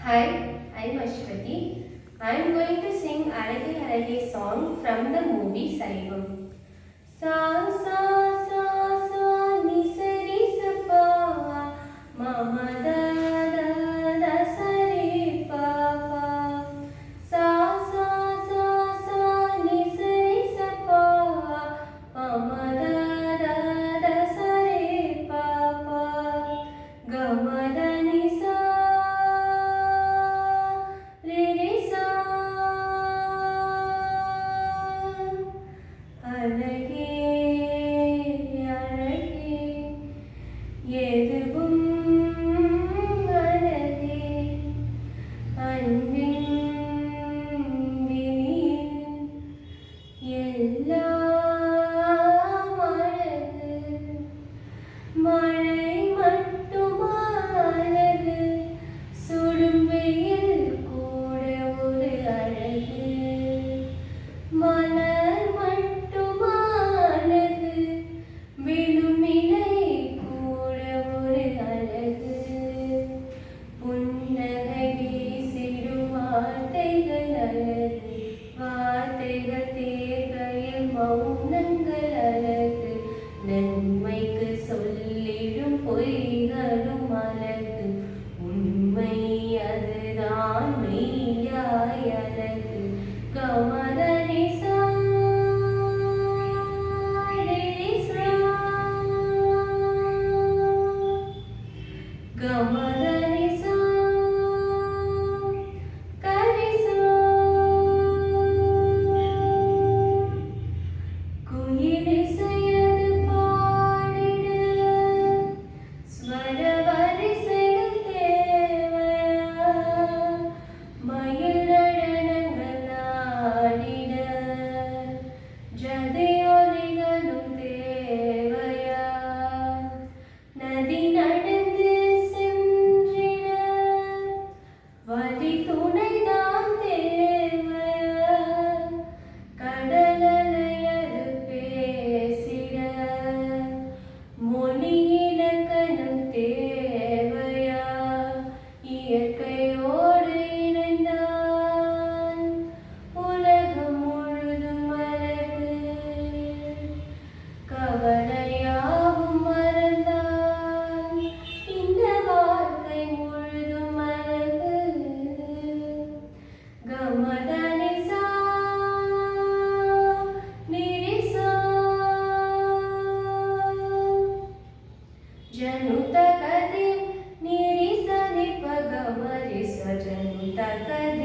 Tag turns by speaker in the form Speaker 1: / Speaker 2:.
Speaker 1: Hi, I'm Ashwati. I'm going to sing Alage Alage song from the movie Saivam. Sa sa sa sa ni sa ri sa pa ma ma da da da sa re pa pa. Sa sa sa sa ni sa ri sa pa ma ma da da da sa re pa pa. Ga ma da ni sa re re sa. அழகே அழகே எதுவும் அழகே அன்பின் விழியில் எல்லாம் அழகு மழை மட்டுமா அழகு சுடும் வெயில் கூட ஒரு அழகு மலர் மட்டுமானது விழும் இலை கூட ஒரு அழகு புன்னகை வீசிடும் வார்த்தைகள் அழகு வார்த்தைகள் தேர்கையில் மௌனங்கள் அழகு நன்மைக்கு சொல்லிடும் பொய்களும் அழகு உண்மை அதுதான் மெய்யாய் அழகு கமலனி சா ரி சா கமலனி சா கரி சா குயிலிசையது பாடிட ஸ்வர வரிசைகள் தேவையா மயில் நடனங்கள் ஆடிட ஜதியொலிகளும் தேவையா நதி நடந்து சென்றிட வழி துணைதான் தேவையா கடலலையது பேசிட மொழி இலக்கணம் தேவையா இயற்கையோடு இணைந்தான் உலகம் முழுதும் அழகு கவலையாவும் மறந்தான் இந்த வாழ்க்கை முழுதும் அழகு கமதனி சா நிரி சா ஜனுத கதி நிரி ச தி ப க ம ரி ச ஜனுத கதி